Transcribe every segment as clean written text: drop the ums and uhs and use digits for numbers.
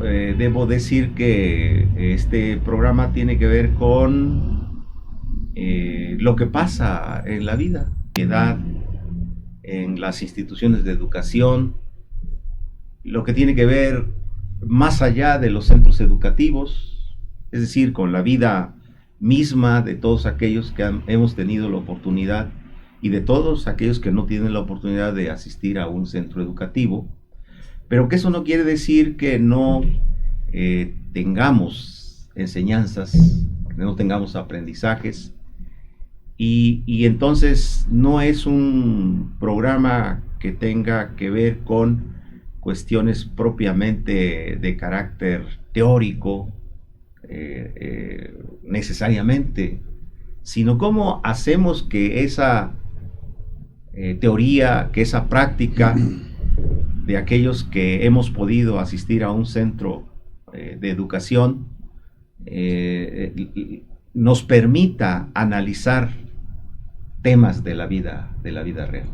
debo decir que este programa tiene que ver con lo que pasa en la vida, edad, en las instituciones de educación, lo que tiene que ver más allá de los centros educativos, es decir, con la vida misma de todos aquellos que hemos tenido la oportunidad y de todos aquellos que no tienen la oportunidad de asistir a un centro educativo, pero que eso no quiere decir que no tengamos enseñanzas, que no tengamos aprendizajes, y entonces no es un programa que tenga que ver con cuestiones propiamente de carácter teórico, necesariamente, sino cómo hacemos que esa teoría, que esa práctica de aquellos que hemos podido asistir a un centro de educación nos permita analizar temas de la vida real.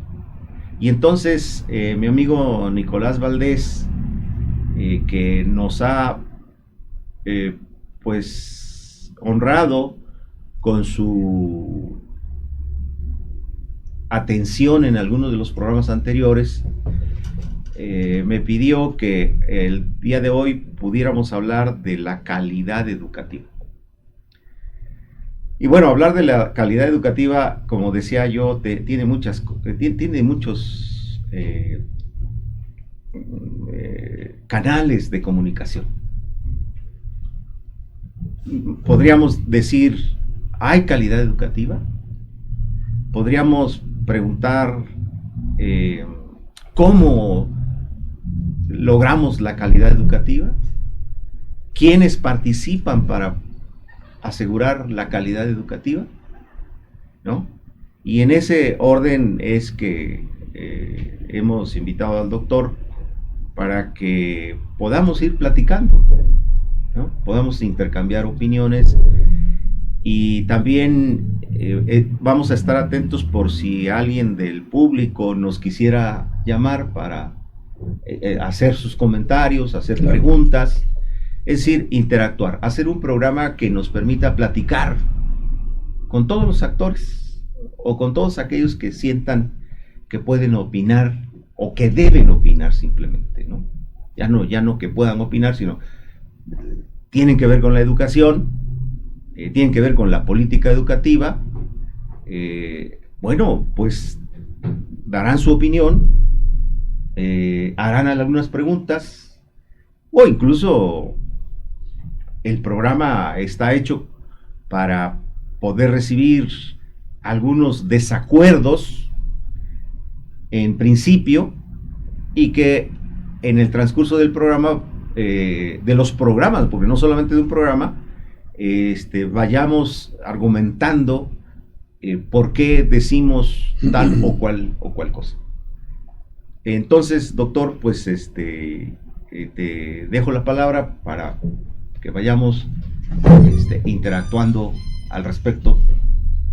Y entonces mi amigo Nicolás Valdés, que nos ha pues honrado con su atención en algunos de los programas anteriores, me pidió que el día de hoy pudiéramos hablar de la calidad educativa. Y bueno, hablar de la calidad educativa, como decía yo, tiene muchos canales de comunicación. Podríamos decir, ¿hay calidad educativa? Podríamos preguntar, ¿cómo logramos la calidad educativa? ¿Quiénes participan para asegurar la calidad educativa? ¿No? Y en ese orden es que hemos invitado al doctor para que podamos ir platicando, ¿no? Podamos intercambiar opiniones, y también vamos a estar atentos por si alguien del público nos quisiera llamar para hacer sus comentarios, hacer preguntas. Es decir, interactuar, hacer un programa que nos permita platicar con todos los actores o con todos aquellos que sientan que pueden opinar o que deben opinar simplemente, ¿no? Ya no que puedan opinar, sino tienen que ver con la educación, tienen que ver con la política educativa. Bueno, pues darán su opinión, harán algunas preguntas, o incluso el programa está hecho para poder recibir algunos desacuerdos en principio, y que en el transcurso del programa, de los programas, porque no solamente de un programa, vayamos argumentando por qué decimos tal o cual cosa. Entonces, doctor, pues te dejo la palabra para que vayamos interactuando al respecto.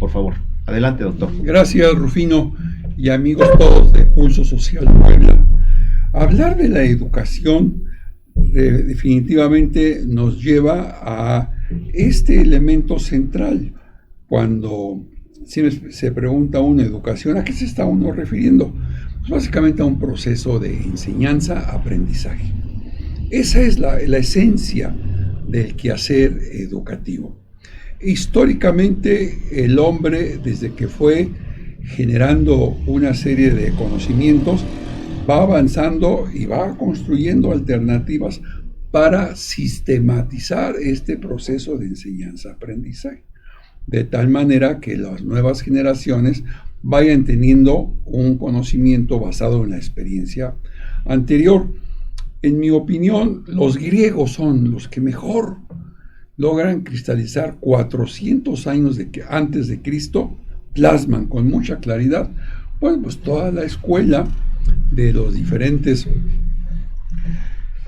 Por favor, adelante, doctor. Gracias, Rufino, y amigos todos de Pulso Social Puebla. Hablar de la educación definitivamente nos lleva a este elemento central. Cuando se pregunta una educación, ¿a qué se está uno refiriendo? Pues básicamente a un proceso de enseñanza-aprendizaje. Esa es la esencia del quehacer educativo. Históricamente, el hombre, desde que fue generando una serie de conocimientos, va avanzando y va construyendo alternativas para sistematizar este proceso de enseñanza-aprendizaje, de tal manera que las nuevas generaciones vayan teniendo un conocimiento basado en la experiencia anterior. En mi opinión, los griegos son los que mejor logran cristalizar 400 años antes de Cristo, plasman con mucha claridad, pues toda la escuela de los diferentes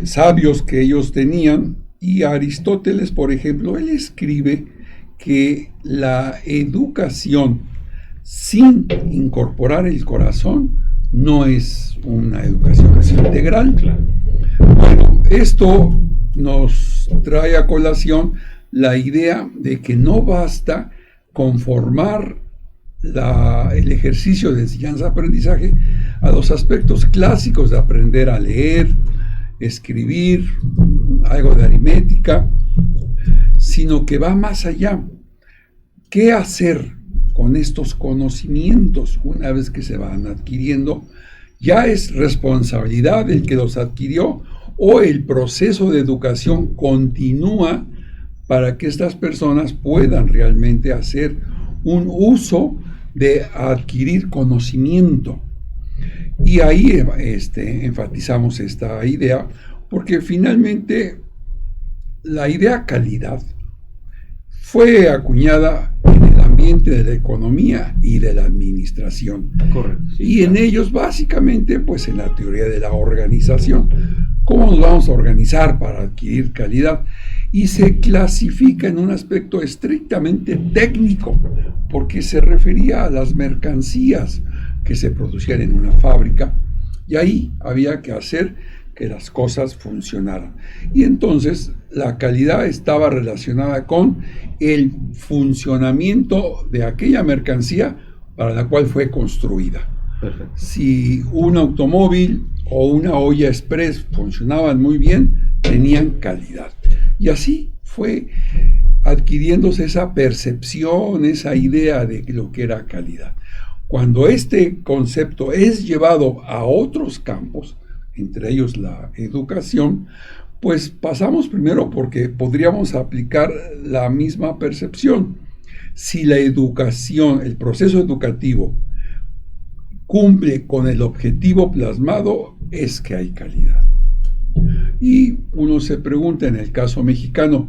sabios que ellos tenían. Y Aristóteles, por ejemplo, él escribe que la educación sin incorporar el corazón no es una educación integral. Bueno, esto nos trae a colación la idea de que no basta conformar el ejercicio de enseñanza-aprendizaje a los aspectos clásicos de aprender a leer, escribir, algo de aritmética, sino que va más allá. ¿Qué hacer con estos conocimientos una vez que se van adquiriendo? Ya es responsabilidad del que los adquirió o el proceso de educación continúa para que estas personas puedan realmente hacer un uso de adquirir conocimiento. Y ahí enfatizamos esta idea, porque finalmente la idea calidad fue acuñada en el ambiente de la economía y de la administración. Correcto. Sí, y en ellos básicamente, pues en la teoría de la organización. ¿Cómo nos vamos a organizar para adquirir calidad? Y se clasifica en un aspecto estrictamente técnico, porque se refería a las mercancías que se producían en una fábrica, y ahí había que hacer que las cosas funcionaran. Y entonces la calidad estaba relacionada con el funcionamiento de aquella mercancía para la cual fue construida. Perfecto. Si un automóvil o una olla express funcionaban muy bien, tenían calidad. Y así fue adquiriéndose esa percepción, esa idea de lo que era calidad. Cuando este concepto es llevado a otros campos, entre ellos la educación, pues pasamos primero porque podríamos aplicar la misma percepción. Si la educación, el proceso educativo, cumple con el objetivo plasmado, es que hay calidad. Y uno se pregunta en el caso mexicano,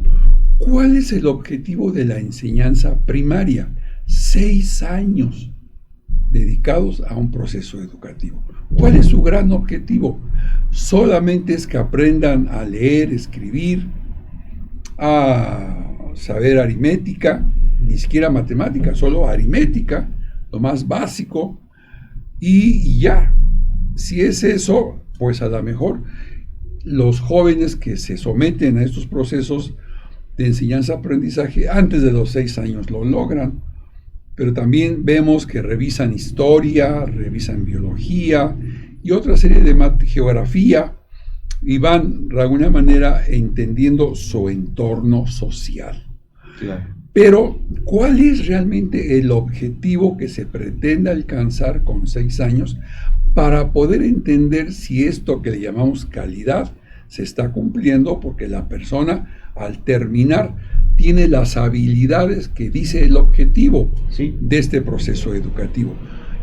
¿cuál es el objetivo de la enseñanza primaria? 6 años dedicados a un proceso educativo. ¿Cuál es su gran objetivo? Solamente es que aprendan a leer, escribir, a saber aritmética, ni siquiera matemática, solo aritmética, lo más básico, y ya. Si es eso, pues a lo mejor los jóvenes que se someten a estos procesos de enseñanza-aprendizaje antes de los 6 años lo logran, pero también vemos que revisan historia, revisan biología y otra serie de geografía y van de alguna manera entendiendo su entorno social. Claro. Pero, ¿cuál es realmente el objetivo que se pretende alcanzar con 6 años para poder entender si esto que le llamamos calidad se está cumpliendo? Porque la persona, al terminar, tiene las habilidades que dice el objetivo de este proceso educativo.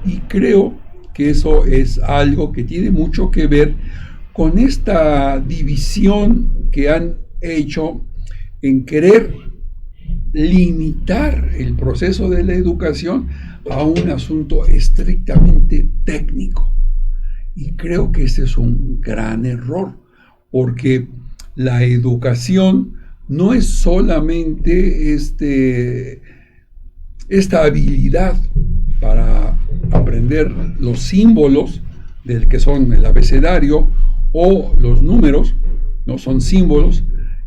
Y creo que eso es algo que tiene mucho que ver con esta división que han hecho en querer limitar el proceso de la educación a un asunto estrictamente técnico. Y creo que ese es un gran error, porque la educación no es solamente esta habilidad para aprender los símbolos del que son el abecedario o los números, no son símbolos,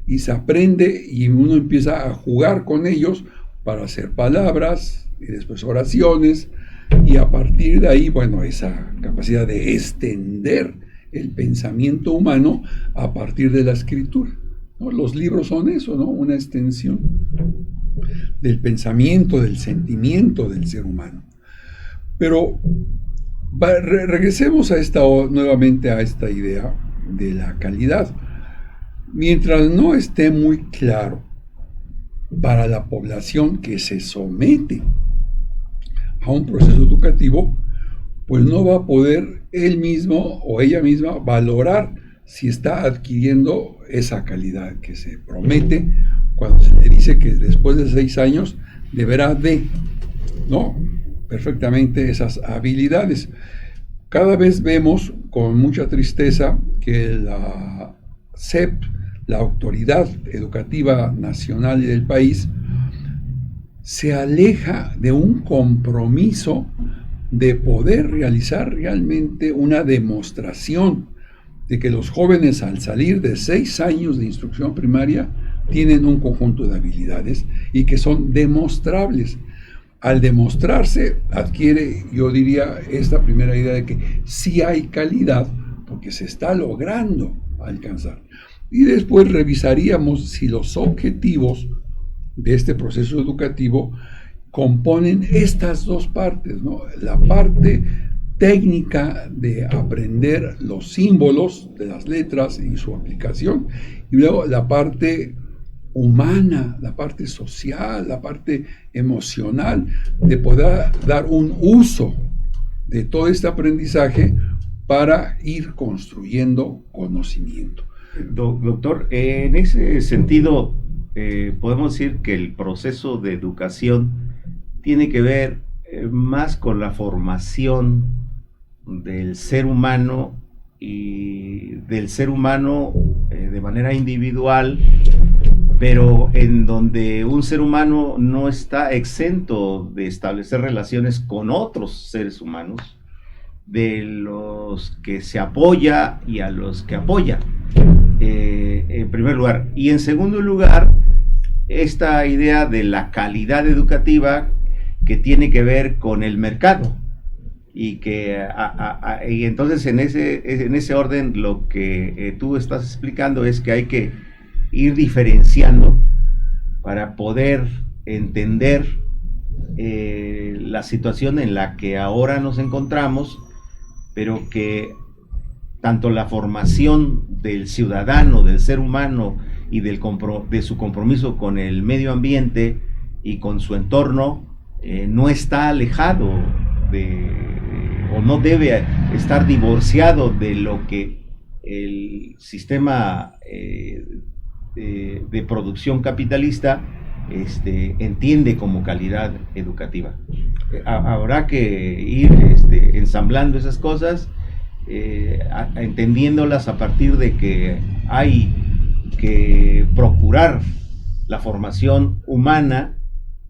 y se aprende y uno empieza a jugar con ellos para hacer palabras y después oraciones, y a partir de ahí, bueno, esa capacidad de extender el pensamiento humano a partir de la escritura, ¿no? Los libros son eso, ¿no? Una extensión del pensamiento, del sentimiento del ser humano. Pero regresemos nuevamente a esta idea de la calidad. Mientras no esté muy claro para la población que se somete a un proceso educativo, pues no va a poder él mismo o ella misma valorar si está adquiriendo esa calidad que se promete cuando se le dice que después de 6 años deberá ¿no? Perfectamente esas habilidades. Cada vez vemos con mucha tristeza que la SEP, la Autoridad Educativa Nacional del país, se aleja de un compromiso de poder realizar realmente una demostración de que los jóvenes al salir de 6 años de instrucción primaria tienen un conjunto de habilidades y que son demostrables. Al demostrarse, adquiere, yo diría, esta primera idea de que sí hay calidad, porque se está logrando alcanzar. Y después revisaríamos si los objetivos de este proceso educativo componen estas dos partes, ¿no? La parte técnica de aprender los símbolos de las letras y su aplicación, y luego la parte humana, la parte social, la parte emocional, de poder dar un uso de todo este aprendizaje para ir construyendo conocimiento. Doctor, en ese sentido, podemos decir que el proceso de educación tiene que ver más con la formación del ser humano y del ser humano de manera individual, pero en donde un ser humano no está exento de establecer relaciones con otros seres humanos, de los que se apoya y a los que apoya, en primer lugar. Y en segundo lugar, esta idea de la calidad educativa que tiene que ver con el mercado, y que y entonces en ese orden lo que tú estás explicando es que hay que ir diferenciando para poder entender la situación en la que ahora nos encontramos, pero que tanto la formación del ciudadano, del ser humano y de su compromiso con el medio ambiente y con su entorno no está alejado o no debe estar divorciado de lo que el sistema de producción capitalista entiende como calidad educativa. Habrá que ir ensamblando esas cosas, entendiéndolas a partir de que hay que procurar la formación humana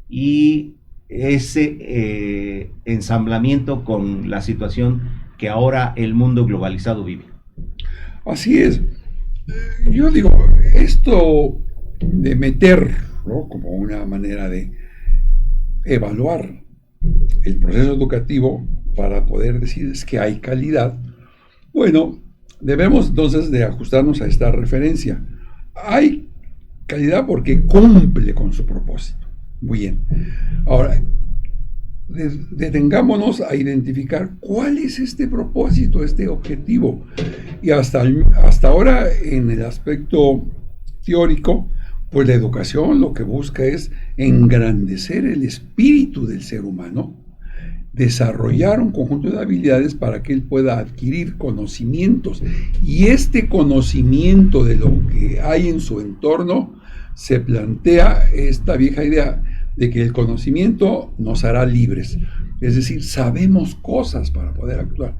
y ese ensamblamiento con la situación que ahora el mundo globalizado vive. Así es. Yo digo, esto de meter, ¿no?, como una manera de evaluar el proceso educativo para poder decir es que hay calidad, bueno, debemos entonces de ajustarnos a esta referencia. Hay calidad porque cumple con su propósito. Muy bien. Ahora, detengámonos a identificar cuál es este propósito, este objetivo. Y hasta ahora, en el aspecto teórico, pues la educación lo que busca es engrandecer el espíritu del ser humano, desarrollar un conjunto de habilidades para que él pueda adquirir conocimientos. Y este conocimiento de lo que hay en su entorno, se plantea esta vieja idea de que el conocimiento nos hará libres. Es decir, sabemos cosas para poder actuar.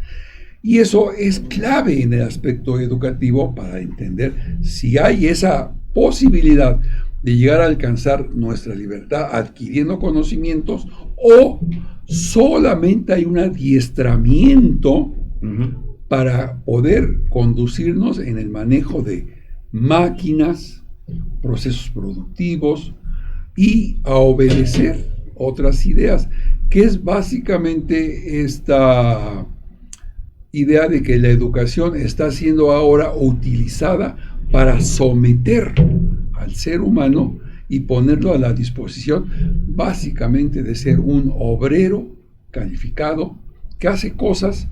Y eso es clave en el aspecto educativo para entender si hay esa posibilidad de llegar a alcanzar nuestra libertad adquiriendo conocimientos o solamente hay un adiestramiento para poder conducirnos en el manejo de máquinas, procesos productivos y a obedecer otras ideas, que es básicamente esta idea de que la educación está siendo ahora utilizada para someter al ser humano y ponerlo a la disposición básicamente de ser un obrero calificado que hace cosas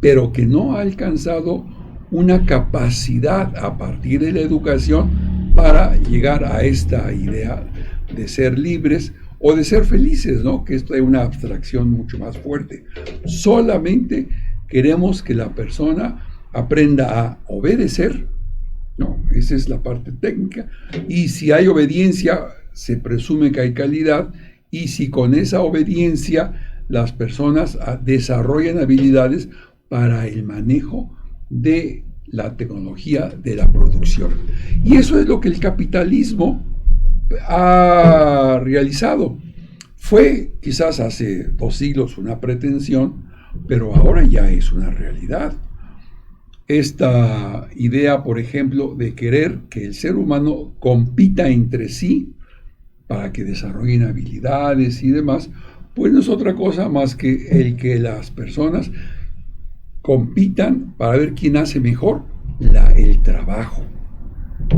pero que no ha alcanzado una capacidad a partir de la educación para llegar a esta idea de ser libres o de ser felices, ¿no? Que esto es una abstracción mucho más fuerte. Solamente queremos que la persona aprenda a obedecer, ¿no? Esa es la parte técnica. Y si hay obediencia, se presume que hay calidad. Y si con esa obediencia las personas desarrollan habilidades para el manejo de la tecnología de la producción. Y eso es lo que el capitalismo ha realizado. Fue quizás hace 2 siglos una pretensión, pero ahora ya es una realidad. esta idea, por ejemplo, de querer que el ser humano compita entre sí para que desarrollen habilidades y demás, pues no es otra cosa más que el que las personas compitan para ver quién hace mejor el trabajo,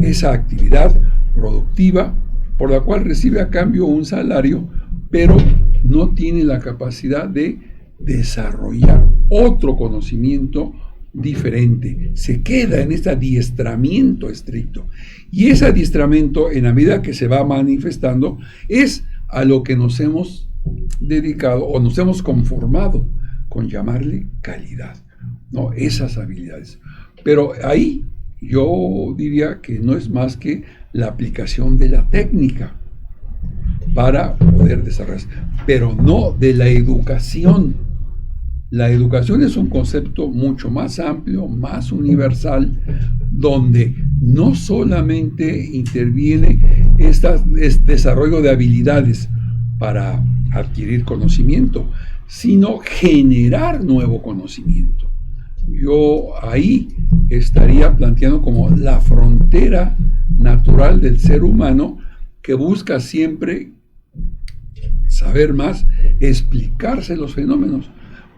esa actividad productiva por la cual recibe a cambio un salario, pero no tiene la capacidad de desarrollar otro conocimiento diferente. Se queda en este adiestramiento estricto. Y ese adiestramiento, en la medida que se va manifestando, es a lo que nos hemos dedicado o nos hemos conformado con llamarle calidad, ¿no? Esas habilidades. Pero ahí yo diría que no es más que la aplicación de la técnica para poder desarrollar, pero no de la educación. La educación es un concepto mucho más amplio, más universal, donde no solamente interviene este desarrollo de habilidades para adquirir conocimiento, sino generar nuevo conocimiento. Yo ahí estaría planteando como la frontera natural del ser humano, que busca siempre saber más, explicarse los fenómenos.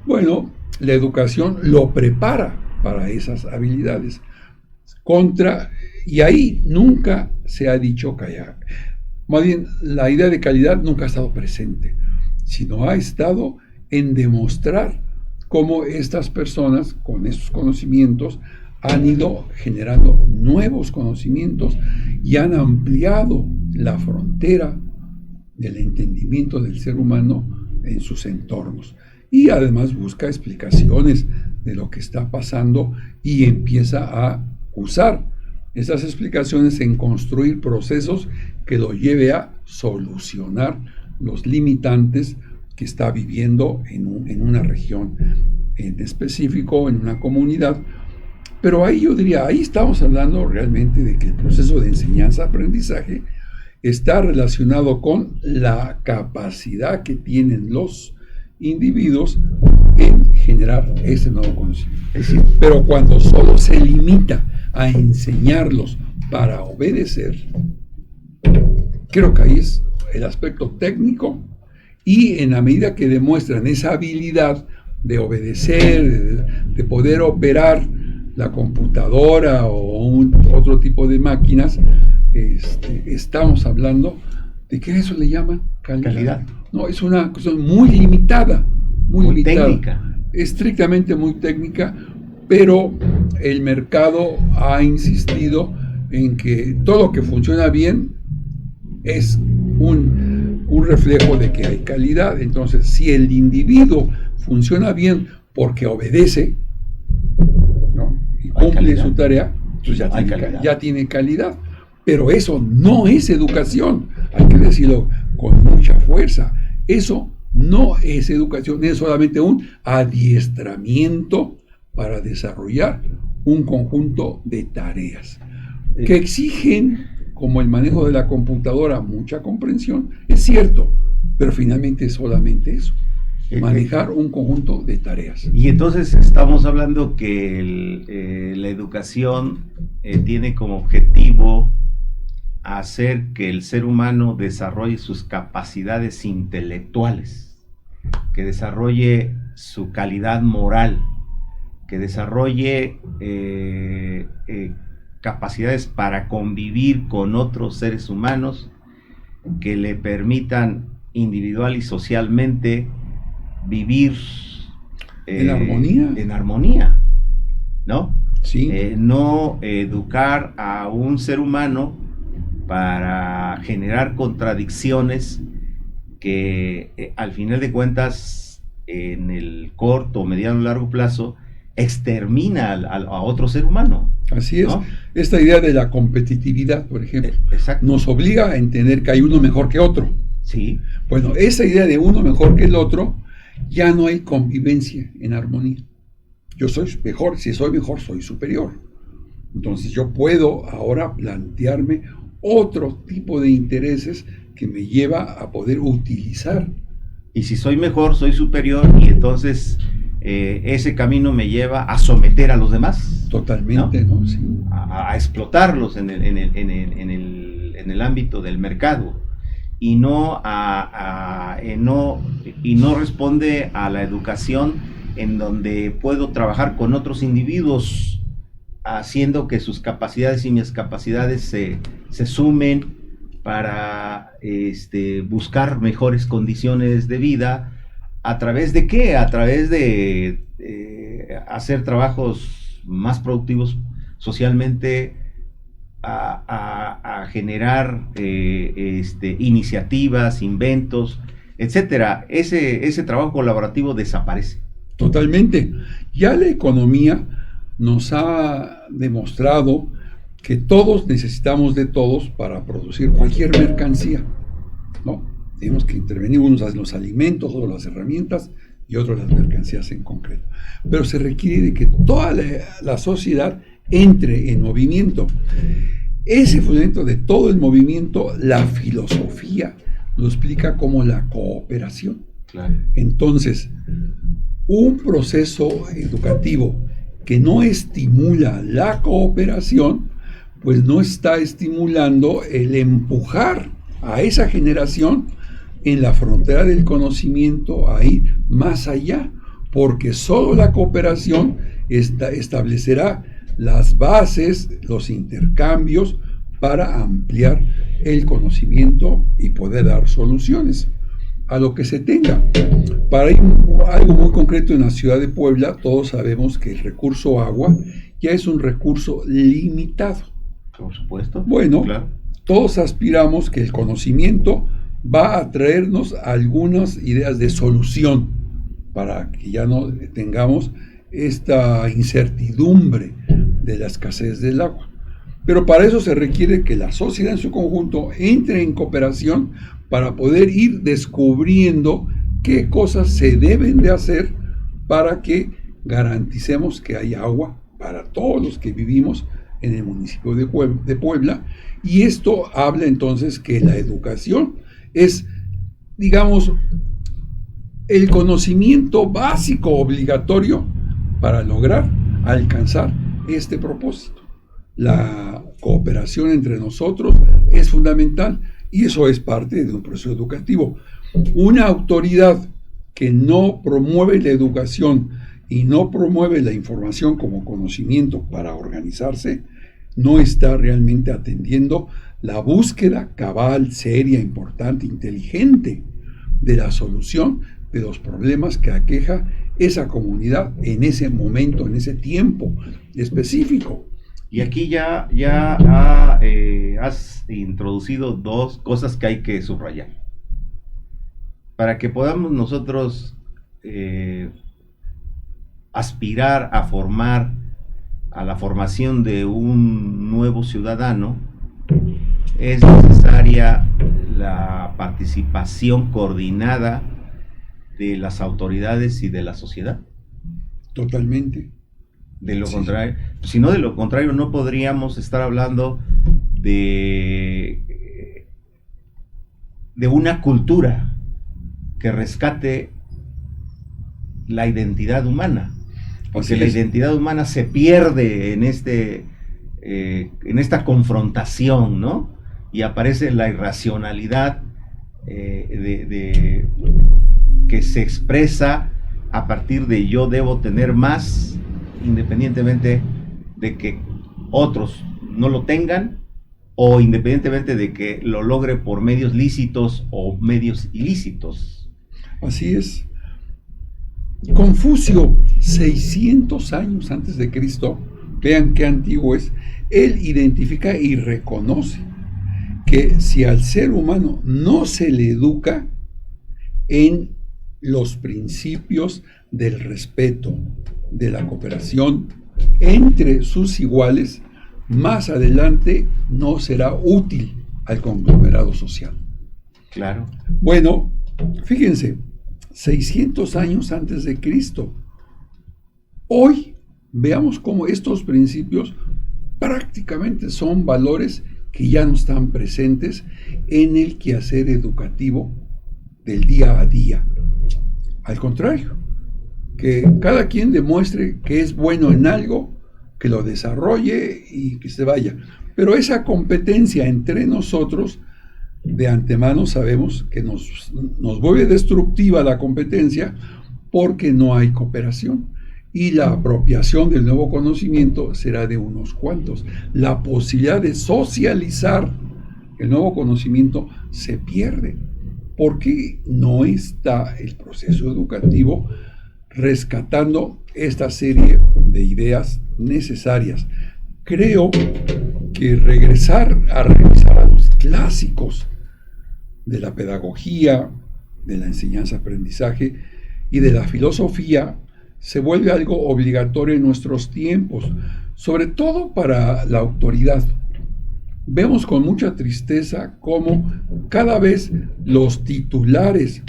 Bueno, la educación lo prepara para esas habilidades. Y ahí nunca se ha dicho callar. Más bien, la idea de calidad nunca ha estado presente, sino ha estado en demostrar cómo estas personas, con esos conocimientos, han ido generando nuevos conocimientos y han ampliado la frontera del entendimiento del ser humano en sus entornos. Y además busca explicaciones de lo que está pasando y empieza a usar esas explicaciones en construir procesos que lo lleve a solucionar los limitantes que está viviendo en una región en específico, en una comunidad. Pero ahí yo diría, ahí estamos hablando realmente de que el proceso de enseñanza-aprendizaje está relacionado con la capacidad que tienen los individuos en generar ese nuevo conocimiento. Pero cuando solo se limita a enseñarlos para obedecer, creo que ahí es el aspecto técnico, y en la medida que demuestran esa habilidad de obedecer, de poder operar la computadora o otro tipo de máquinas, estamos hablando de que eso le llaman calidad. No, es una cuestión muy limitada, muy limitada, técnica, estrictamente muy técnica, pero el mercado ha insistido en que todo lo que funciona bien es un reflejo de que hay calidad. Entonces, si el individuo funciona bien porque obedece, ¿no?, y cumple su tarea, pues ya tiene calidad. Pero eso no es educación, hay que decirlo con mucha fuerza. Eso no es educación, es solamente un adiestramiento para desarrollar un conjunto de tareas que exigen, como el manejo de la computadora, mucha comprensión, es cierto, pero finalmente es solamente eso, manejar un conjunto de tareas. Y entonces estamos hablando que la educación tiene como objetivo hacer que el ser humano desarrolle sus capacidades intelectuales, que desarrolle su calidad moral, que desarrolle capacidades para convivir con otros seres humanos, que le permitan individual y socialmente vivir en armonía, ¿no? Sí. No educar a un ser humano para generar contradicciones que al final de cuentas, en el corto, mediano, largo plazo, extermina a otro ser humano. Así es, ¿no? Esta idea de la competitividad, por ejemplo, nos obliga a entender que hay uno mejor que otro. Sí. Bueno, esa idea de uno mejor que el otro, ya no hay convivencia en armonía. Yo soy mejor, si soy mejor, soy superior. Entonces yo puedo ahora plantearme otro tipo de intereses que me lleva a poder utilizar. Y si soy mejor, soy superior, y entonces ese camino me lleva a someter a los demás. Totalmente, ¿no? Sí. A explotarlos en el ámbito del mercado, y no responde a la educación en donde puedo trabajar con otros individuos, haciendo que sus capacidades y mis capacidades se sumen para buscar mejores condiciones de vida. ¿A través de qué? A través de hacer trabajos más productivos socialmente, a generar iniciativas, inventos, etcétera. Ese trabajo colaborativo desaparece. Totalmente. Ya la economía nos ha demostrado que todos necesitamos de todos para producir cualquier mercancía, ¿no? Tenemos que intervenir, unos hacen los alimentos, otros las herramientas y otros las mercancías en concreto. Pero se requiere de que toda la sociedad entre en movimiento. Ese fundamento de todo el movimiento, la filosofía lo explica como la cooperación. Claro. Entonces, un proceso educativo que no estimula la cooperación, pues no está estimulando el empujar a esa generación en la frontera del conocimiento a ir más allá, porque solo la cooperación establecerá las bases, los intercambios para ampliar el conocimiento y poder dar soluciones a lo que se tenga. Para ir algo muy concreto, en la ciudad de Puebla, todos sabemos que el recurso agua ya es un recurso limitado. Por supuesto. Bueno, claro. Todos aspiramos que el conocimiento va a traernos algunas ideas de solución para que ya no tengamos esta incertidumbre de la escasez del agua. Pero para eso se requiere que la sociedad en su conjunto entre en cooperación para poder ir descubriendo qué cosas se deben de hacer para que garanticemos que haya agua para todos los que vivimos en el municipio de Puebla. Y esto habla entonces que la educación es, digamos, el conocimiento básico obligatorio para lograr alcanzar este propósito. La cooperación entre nosotros es fundamental y eso es parte de un proceso educativo. Una autoridad que no promueve la educación y no promueve la información como conocimiento para organizarse, no está realmente atendiendo la búsqueda cabal, seria, importante, inteligente de la solución de los problemas que aqueja esa comunidad en ese momento, en ese tiempo específico. Y aquí ya has introducido dos cosas que hay que subrayar. Para que podamos nosotros aspirar a formar a la formación de un nuevo ciudadano, es necesaria la participación coordinada de las autoridades y de la sociedad. Totalmente. De lo contrario, si no, de lo contrario no podríamos estar hablando de una cultura que rescate la identidad humana. Porque la identidad humana se pierde en esta confrontación, ¿no? Y aparece la irracionalidad que se expresa a partir de yo debo tener más, independientemente de que otros no lo tengan, o independientemente de que lo logre por medios lícitos o medios ilícitos. Así es. Confucio, 600 años antes de Cristo, vean qué antiguo es, él identifica y reconoce que si al ser humano no se le educa en los principios del respeto, de la cooperación entre sus iguales, más adelante no será útil al conglomerado social. Claro. Bueno, fíjense, 600 años antes de Cristo. Hoy veamos cómo estos principios prácticamente son valores que ya no están presentes en el quehacer educativo del día a día. Al contrario, que cada quien demuestre que es bueno en algo, que lo desarrolle y que se vaya. Pero esa competencia entre nosotros, de antemano sabemos que nos vuelve destructiva la competencia porque no hay cooperación. Y la apropiación del nuevo conocimiento será de unos cuantos. La posibilidad de socializar el nuevo conocimiento se pierde porque no está el proceso educativo rescatando esta serie de ideas necesarias. Creo que regresar a los clásicos de la pedagogía, de la enseñanza-aprendizaje y de la filosofía se vuelve algo obligatorio en nuestros tiempos, sobre todo para la autoridad. Vemos con mucha tristeza cómo cada vez los titulares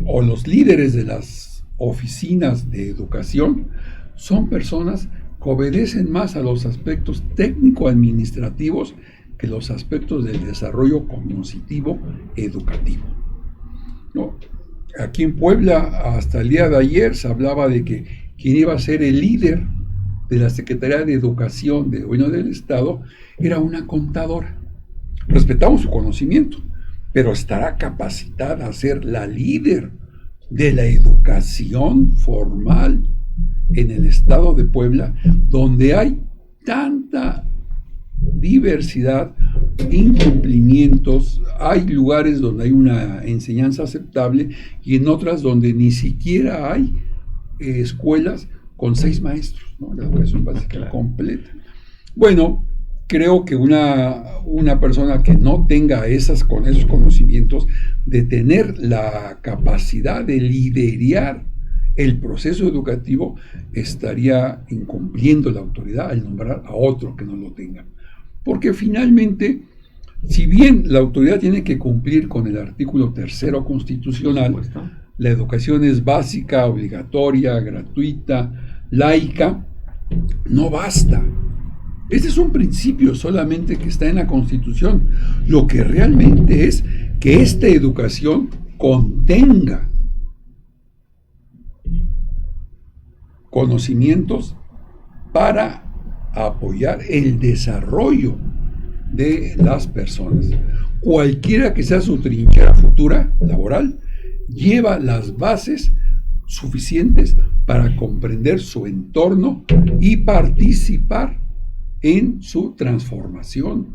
o los líderes de las oficinas de educación son personas que obedecen más a los aspectos técnico-administrativos que los aspectos del desarrollo cognitivo educativo. ¿No? Aquí en Puebla, hasta el día de ayer, se hablaba de que quien iba a ser el líder de la Secretaría de Educación del Gobierno del Estado era una contadora. Respetamos su conocimiento, pero estará capacitada a ser la líder de la educación formal en el Estado de Puebla, donde hay tanta diversidad, incumplimientos, hay lugares donde hay una enseñanza aceptable y en otras donde ni siquiera hay escuelas con 6 maestros, ¿no? La educación básica completa. Bueno, creo que una persona que no tenga con esos conocimientos, de tener la capacidad de liderar el proceso educativo, estaría incumpliendo la autoridad al nombrar a otro que no lo tenga. Porque finalmente, si bien la autoridad tiene que cumplir con el artículo 3º constitucional, la educación es básica, obligatoria, gratuita, laica, no basta. Este es un principio solamente que está en la Constitución. Lo que realmente es que esta educación contenga conocimientos para apoyar el desarrollo de las personas. Cualquiera que sea su trinchera futura laboral, lleva las bases suficientes para comprender su entorno y participar en su transformación.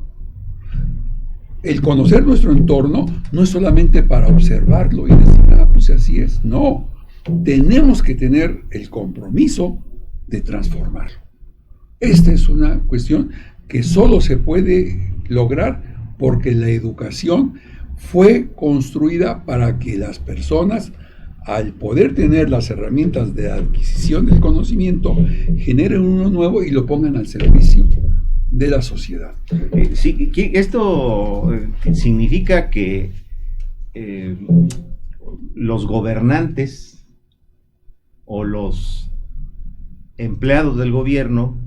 El conocer nuestro entorno no es solamente para observarlo y decir, pues así es. No, tenemos que tener el compromiso de transformarlo. Esta es una cuestión que solo se puede lograr porque la educación fue construida para que las personas, al poder tener las herramientas de adquisición del conocimiento, generen uno nuevo y lo pongan al servicio de la sociedad. Sí, esto significa que los gobernantes o los empleados del gobierno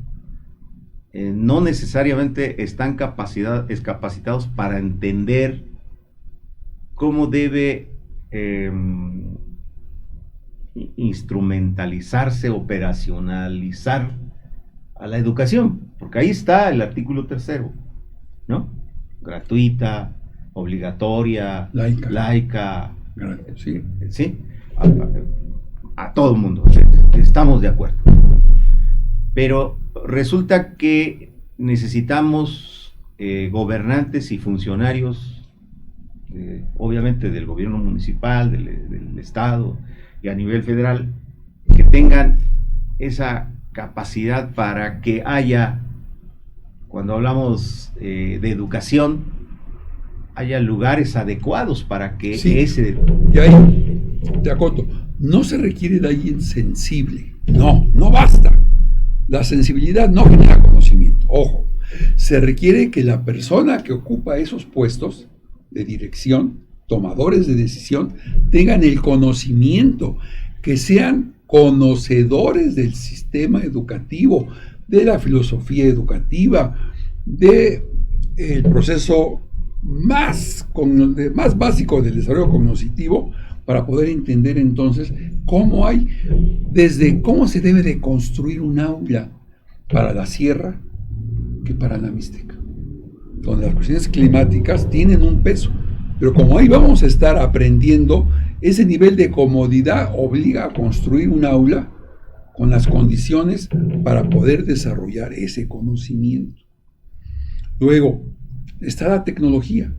no necesariamente están capacitados para entender cómo debe instrumentalizarse, operacionalizar a la educación, porque ahí está el artículo 3º, ¿no? Gratuita, obligatoria, laica, sí, ¿sí? A todo el mundo, estamos de acuerdo. Pero resulta que necesitamos gobernantes y funcionarios, obviamente del gobierno municipal, del estado y a nivel federal, que tengan esa capacidad para que haya, cuando hablamos de educación, haya lugares adecuados para que ese... Y ahí, te acoto, no se requiere de alguien sensible, no basta. La sensibilidad no genera conocimiento, ojo, se requiere que la persona que ocupa esos puestos de dirección, tomadores de decisión, tengan el conocimiento, que sean conocedores del sistema educativo, de la filosofía educativa, del proceso más básico del desarrollo cognitivo, para poder entender entonces desde cómo se debe de construir un aula para la sierra que para la Mixteca, donde las cuestiones climáticas tienen un peso, pero como ahí vamos a estar aprendiendo, ese nivel de comodidad obliga a construir un aula con las condiciones para poder desarrollar ese conocimiento. Luego, está la tecnología.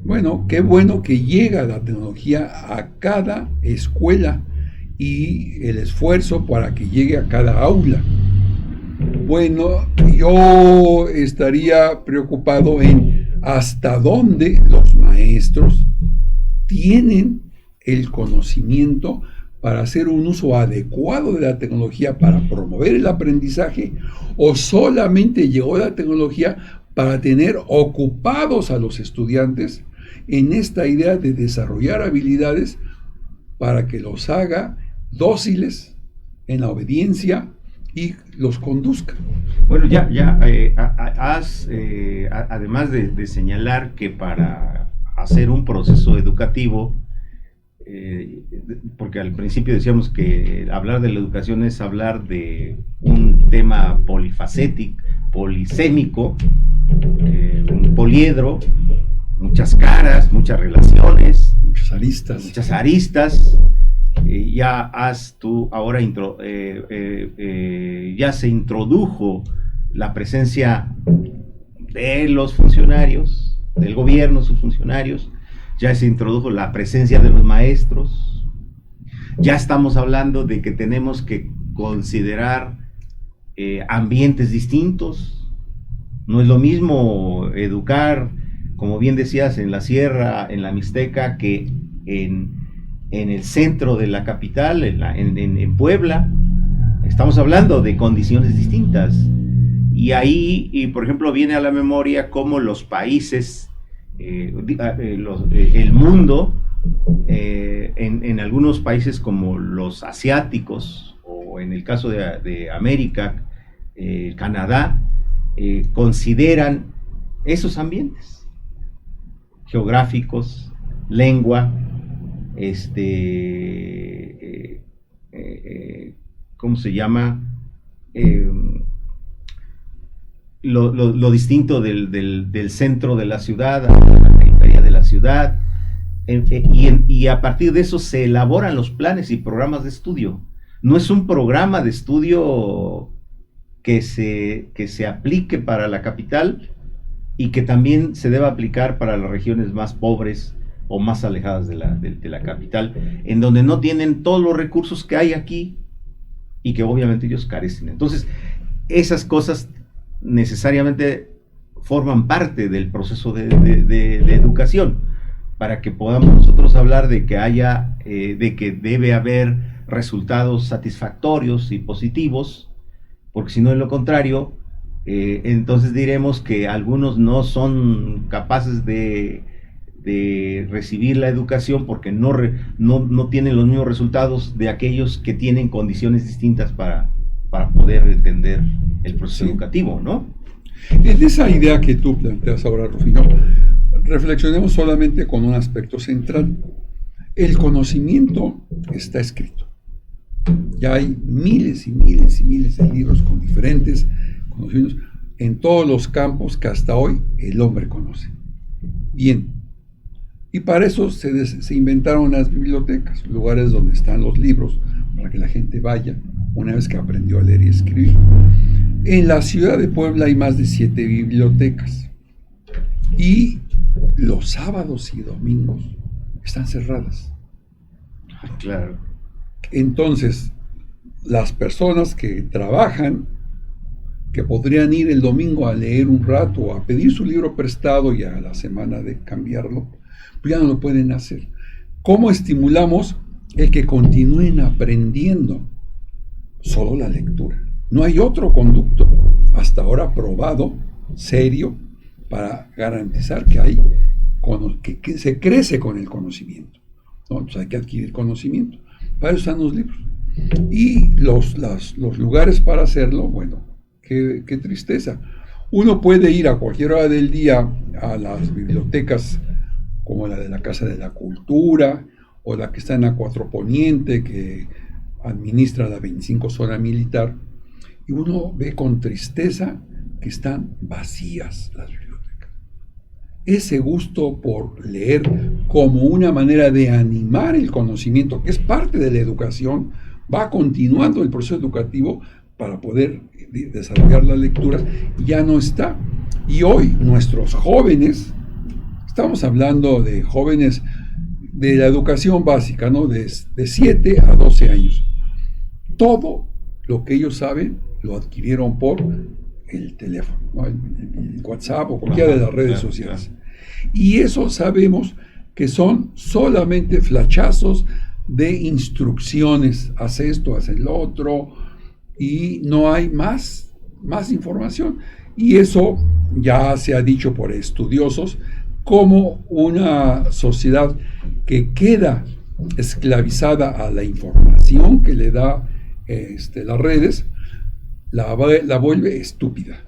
Bueno, qué bueno que llega la tecnología a cada escuela y el esfuerzo para que llegue a cada aula. Bueno, yo estaría preocupado en hasta dónde los maestros tienen el conocimiento para hacer un uso adecuado de la tecnología para promover el aprendizaje, o solamente llegó la tecnología para tener ocupados a los estudiantes en esta idea de desarrollar habilidades para que los haga dóciles en la obediencia y los conduzca. Bueno, además de señalar que para hacer un proceso educativo, porque al principio decíamos que hablar de la educación es hablar de un tema polifacético, polisémico, un poliedro, muchas caras, muchas relaciones, muchas aristas. Ya se introdujo la presencia de los funcionarios, del gobierno, sus funcionarios, ya se introdujo la presencia de los maestros, ya estamos hablando de que tenemos que considerar ambientes distintos. No es lo mismo educar, como bien decías, en la sierra, en la Mixteca, que en el centro de la capital, en Puebla. Estamos hablando de condiciones distintas. Y ahí, por ejemplo, viene a la memoria cómo los países, el mundo, en algunos países como los asiáticos, o en el caso de América, Canadá, consideran esos ambientes geográficos, lengua, ¿cómo se llama? Lo distinto del centro de la ciudad a la periferia de la ciudad, y a partir de eso se elaboran los planes y programas de estudio. No es un programa de estudio que se aplique para la capital y que también se deba aplicar para las regiones más pobres o más alejadas de la capital, en donde no tienen todos los recursos que hay aquí y que obviamente ellos carecen. Entonces, esas cosas necesariamente forman parte del proceso de educación, para que podamos nosotros hablar de que debe haber resultados satisfactorios y positivos, porque si no, en lo contrario, entonces diremos que algunos no son capaces de recibir la educación porque no tienen los mismos resultados de aquellos que tienen condiciones distintas para poder entender el proceso educativo, ¿no? En esa idea que tú planteas ahora, Rufino, reflexionemos solamente con un aspecto central. El conocimiento está escrito. Ya hay miles y miles y miles de libros con diferentes conocimientos en todos los campos que hasta hoy el hombre conoce. Bien. Y para eso se inventaron las bibliotecas, lugares donde están los libros, para que la gente vaya una vez que aprendió a leer y escribir. En la ciudad de Puebla hay más de 7 bibliotecas. Y los sábados y domingos están cerradas. Claro. Entonces, las personas que trabajan, que podrían ir el domingo a leer un rato o a pedir su libro prestado y a la semana de cambiarlo, pues ya no lo pueden hacer. ¿Cómo estimulamos el que continúen aprendiendo? Solo la lectura. No hay otro conducto hasta ahora probado, serio, para garantizar que se crece con el conocimiento, ¿no? Entonces hay que adquirir conocimiento. Para eso están los libros. Y los lugares para hacerlo, bueno, qué tristeza. Uno puede ir a cualquier hora del día a las bibliotecas como la de la Casa de la Cultura o la que está en la 4 Poniente, que administra la 25 zona militar, y uno ve con tristeza que están vacías las bibliotecas. Ese gusto por leer como una manera de animar el conocimiento, que es parte de la educación, va continuando el proceso educativo para poder desarrollar las lecturas, ya no está. Y hoy nuestros jóvenes, estamos hablando de jóvenes de la educación básica, ¿no? De 7 a 12 años. Todo lo que ellos saben lo adquirieron por el teléfono, ¿no? el WhatsApp o cualquiera de las redes sociales. Y eso sabemos que son solamente flachazos de instrucciones, haz esto, haz el otro, y no hay más información. Y eso ya se ha dicho por estudiosos como una sociedad que queda esclavizada a la información que le da las redes, la vuelve estúpida,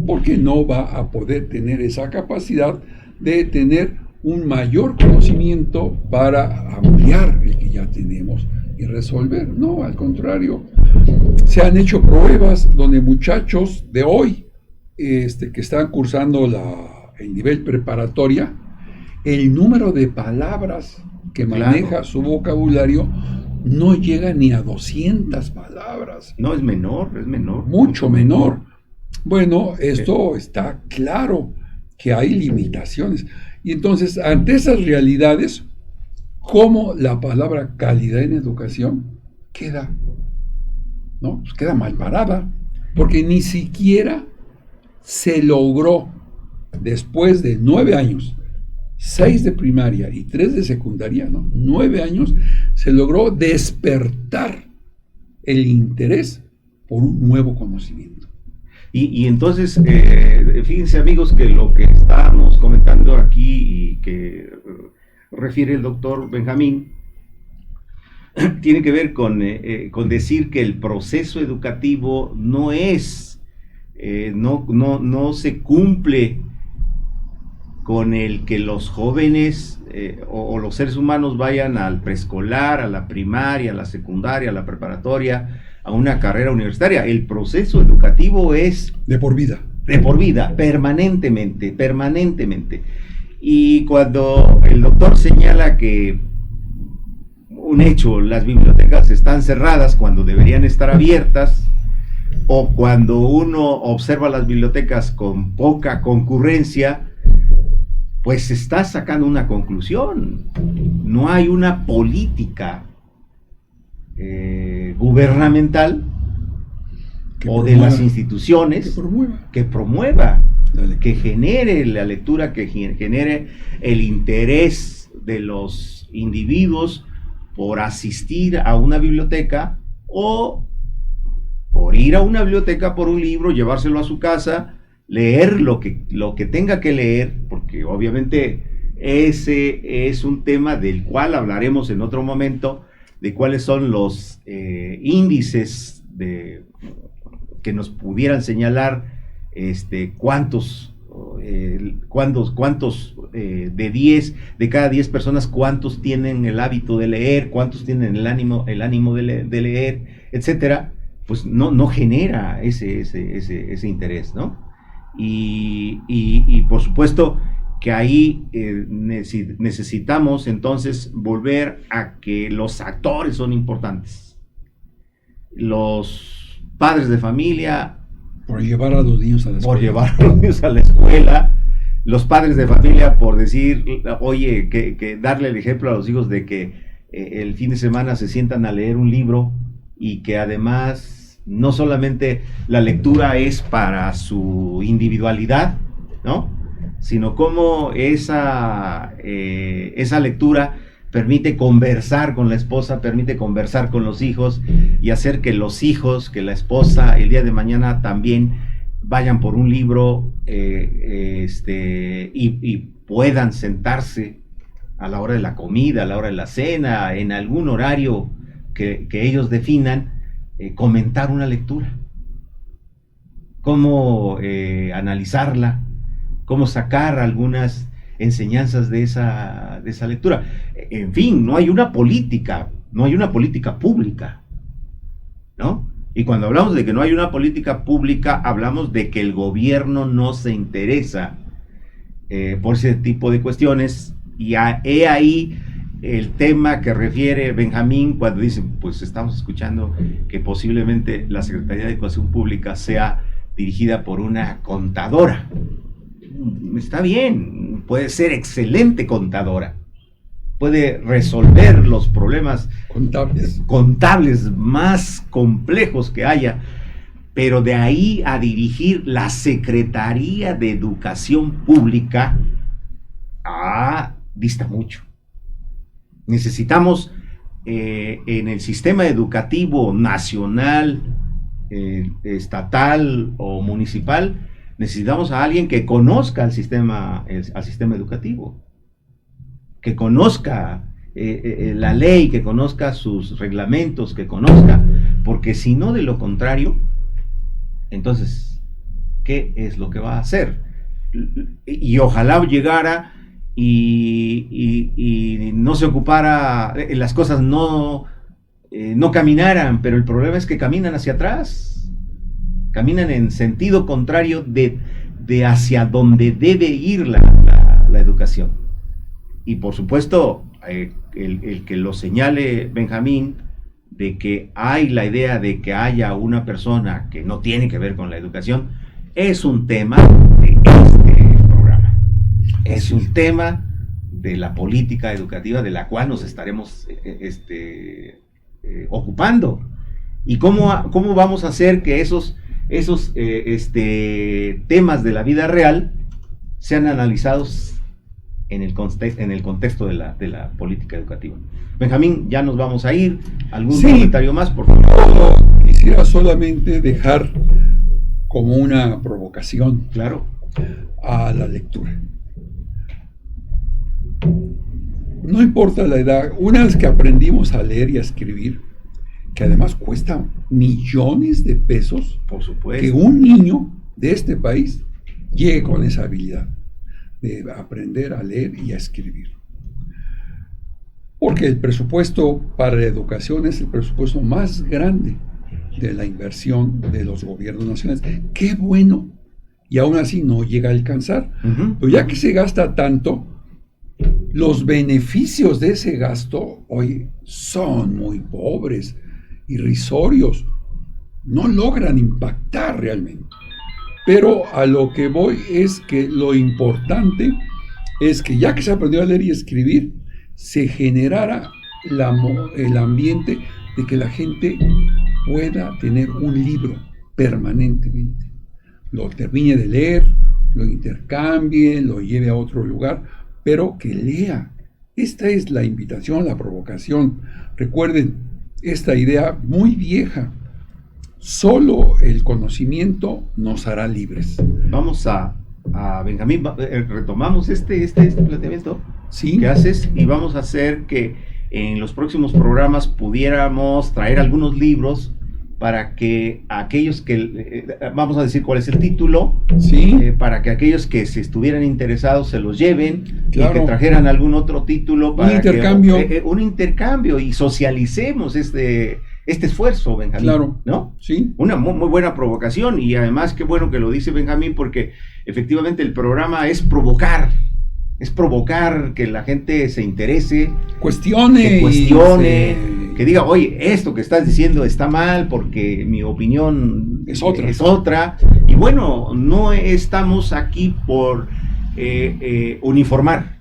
porque no va a poder tener esa capacidad de tener un mayor conocimiento para ampliar el que ya tenemos y resolver. No, al contrario, se han hecho pruebas donde muchachos de hoy que están cursando el nivel preparatoria, el número de palabras que maneja su vocabulario no llega ni a 200 palabras. No, es menor. Mucho menor. Bueno, esto está claro que hay limitaciones. Y entonces, ante esas realidades, ¿cómo la palabra calidad en educación queda? ¿No? Pues queda mal parada, porque ni siquiera se logró, después de 9 años, 6 de primaria y 3 de secundaria, ¿no? 9 años, se logró despertar el interés por un nuevo conocimiento. Y entonces, fíjense amigos que lo que estábamos comentando aquí y que refiere el doctor Benjamín, tiene que ver con decir que el proceso educativo no es, no se cumple con el que los jóvenes o los seres humanos vayan al preescolar, a la primaria, a la secundaria, a la preparatoria, a una carrera universitaria. El proceso educativo es de por vida, permanentemente. Y cuando el doctor señala que un hecho, las bibliotecas están cerradas cuando deberían estar abiertas, o cuando uno observa las bibliotecas con poca concurrencia, pues se está sacando una conclusión. No hay una política gubernamental o de las instituciones que promueva, que genere la lectura, que genere el interés de los individuos por asistir a una biblioteca o por ir a una biblioteca por un libro, llevárselo a su casa, leer lo que tenga que leer, porque obviamente ese es un tema del cual hablaremos en otro momento, de cuáles son los índices que nos pudieran señalar cuántos de cada 10 personas, cuántos tienen el hábito de leer, cuántos tienen el ánimo de leer, etcétera. Pues no genera ese interés, ¿no? Y por supuesto que ahí necesitamos entonces volver a que los actores son importantes. Los padres de familia, por llevar a los niños a la escuela, los padres de familia por decir, oye, que darle el ejemplo a los hijos de que el fin de semana se sientan a leer un libro, y que además no solamente la lectura es para su individualidad, ¿no?, sino cómo esa lectura permite conversar con la esposa, permite conversar con los hijos, y hacer que los hijos, que la esposa el día de mañana también vayan por un libro y puedan sentarse a la hora de la comida, a la hora de la cena, en algún horario que ellos definan, comentar una lectura, cómo analizarla, cómo sacar algunas enseñanzas de esa lectura. En fin, no hay una política pública, ¿no? Y cuando hablamos de que no hay una política pública, hablamos de que el gobierno no se interesa por ese tipo de cuestiones, y he ahí el tema que refiere Benjamín cuando dice, pues estamos escuchando que posiblemente la Secretaría de Educación Pública sea dirigida por una contadora. Está bien, puede ser excelente contadora, puede resolver los problemas contables más complejos que haya, pero de ahí a dirigir la Secretaría de Educación Pública, dista mucho. Necesitamos en el sistema educativo nacional, estatal o municipal, necesitamos a alguien que conozca al sistema educativo, que conozca la ley, que conozca sus reglamentos, que conozca, porque si no, de lo contrario, entonces, ¿qué es lo que va a hacer? Y ojalá llegara y no se ocupara, las cosas no caminaran, pero el problema es que caminan hacia atrás, caminan en sentido contrario de hacia donde debe ir la educación. Y por supuesto, el que lo señale Benjamín, de que hay la idea de que haya una persona que no tiene que ver con la educación, es un tema de este programa. Es un tema de la política educativa de la cual nos estaremos ocupando. ¿Y cómo vamos a hacer que esos temas de la vida real sean analizados en el contexto de la política educativa? Benjamín, ya nos vamos a ir. ¿Algún comentario más, por favor? Quisiera solamente dejar como una provocación, claro, a la lectura. No importa la edad, una vez que aprendimos a leer y a escribir, que además cuesta millones de pesos, por supuesto, que un niño de este país llegue con esa habilidad de aprender a leer y a escribir. Porque el presupuesto para la educación es el presupuesto más grande de la inversión de los gobiernos nacionales. ¡Qué bueno! Y aún así no llega a alcanzar. Pero ya que se gasta tanto, los beneficios de ese gasto hoy son muy pobres, irrisorios, no logran impactar realmente. Pero a lo que voy es que lo importante es que ya que se aprendió a leer y escribir, se generara el ambiente de que la gente pueda tener un libro permanentemente. Lo termine de leer, lo intercambie, lo lleve a otro lugar, pero que lea. Esta es la invitación, la provocación. Recuerden, esta idea muy vieja, solo el conocimiento nos hará libres. Vamos a Benjamín, retomamos este planteamiento ¿sí? que haces, y vamos a hacer que en los próximos programas pudiéramos traer algunos libros para que aquellos que, vamos a decir cuál es el título, ¿sí? Para que aquellos que se estuvieran interesados se los lleven, claro. Y que trajeran algún otro título para un intercambio y socialicemos este esfuerzo, Benjamín, claro. ¿no? Sí. Una muy buena provocación, y además qué bueno que lo dice Benjamín, porque efectivamente el programa es provocar que la gente se interese, cuestione, que diga, oye, esto que estás diciendo está mal porque mi opinión es otra. Y bueno, no estamos aquí por uniformar,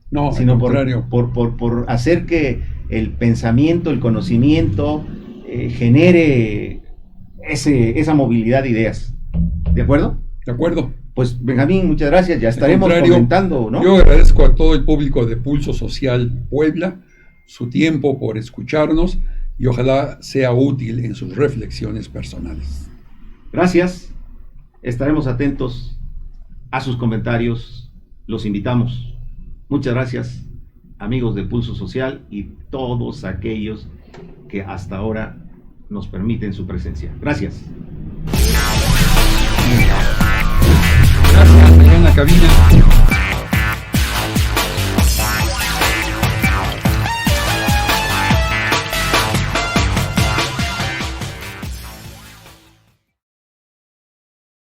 no, sino al contrario, por hacer que el pensamiento, el conocimiento genere esa movilidad de ideas. ¿De acuerdo? De acuerdo. Pues Benjamín, muchas gracias, ya estaremos comentando, ¿no? Yo agradezco a todo el público de Pulso Social Puebla su tiempo por escucharnos, y ojalá sea útil en sus reflexiones personales. Gracias, estaremos atentos a sus comentarios, los invitamos. Muchas gracias, amigos de Pulso Social y todos aquellos que hasta ahora nos permiten su presencia. Gracias. Gracias, allá en la cabina.